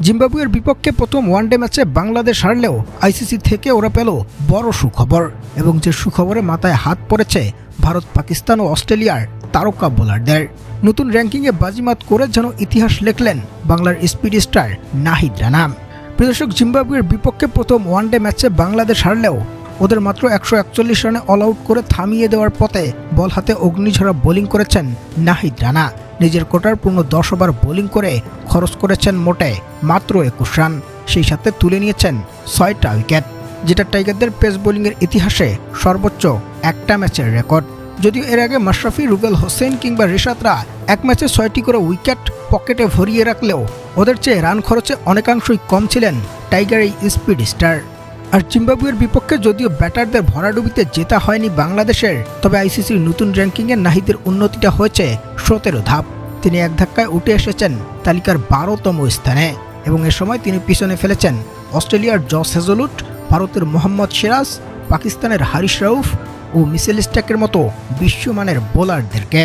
জিম্বাবুয়ের বিপক্ষে প্রথম ওয়ানডে ম্যাচে বাংলাদেশ হারলেও আইসিসি থেকে ওরা পেল বড় সুখবর, এবং যে সুখবরে মাথায় হাত পড়েছে ভারত, পাকিস্তান ও অস্ট্রেলিয়ার তারকা বোলারদের। নতুন র্যাঙ্কিংয়ে বাজিমাত করে যেন ইতিহাস লেখলেন বাংলার স্পিড স্টার নাহিদ রানা। প্রদর্শক, জিম্বাবুয়ের বিপক্ষে প্রথম ওয়ানডে ম্যাচে বাংলাদেশ হারলেও ওদের মাত্র 141 রানে অল আউট করে থামিয়ে দেওয়ার পথে বল হাতে অগ্নিঝরা বোলিং করেছেন নাহিদ রানা। নিজের কোটার পূর্ণ 10 ওভার বোলিং করে খরচ করেছেন মোটে মাত্র 21 রান, সেই সাথে তুলে নিয়েছেন 6টা উইকেট, যেটা টাইগারদের পেস বোলিংয়ের ইতিহাসে সর্বোচ্চ একটা ম্যাচের রেকর্ড। যদিও এর আগে মাশরাফি, রুবেল হোসেন কিংবা রিশাদরা এক ম্যাচে 6টি করে উইকেট পকেটে ভরিয়ে রাখলেও ওদের চেয়ে রান খরচে অনেকাংশই কম ছিলেন টাইগার এই স্পিড স্টার। আর জিম্বাবুয়ের বিপক্ষে যদিও ব্যাটারদের ভরাডুবিতে জেতা হয়নি বাংলাদেশের, তবে আইসিসির নতুন র্যাঙ্কিংয়ে নাহিদের উন্নতিটা হয়েছে 17 ধাপ। তিনি এক ধাক্কায় উঠে এসেছেন তালিকার 12তম স্থানে, এবং এ সময় তিনি পিছনে ফেলেছেন অস্ট্রেলিয়ার জস হেজলউড, ভারতের মোহাম্মদ সিরাজ, পাকিস্তানের হারিস রাউফ ও মিচেল স্টার্কের মতো বিশ্বমানের বোলারদেরকে।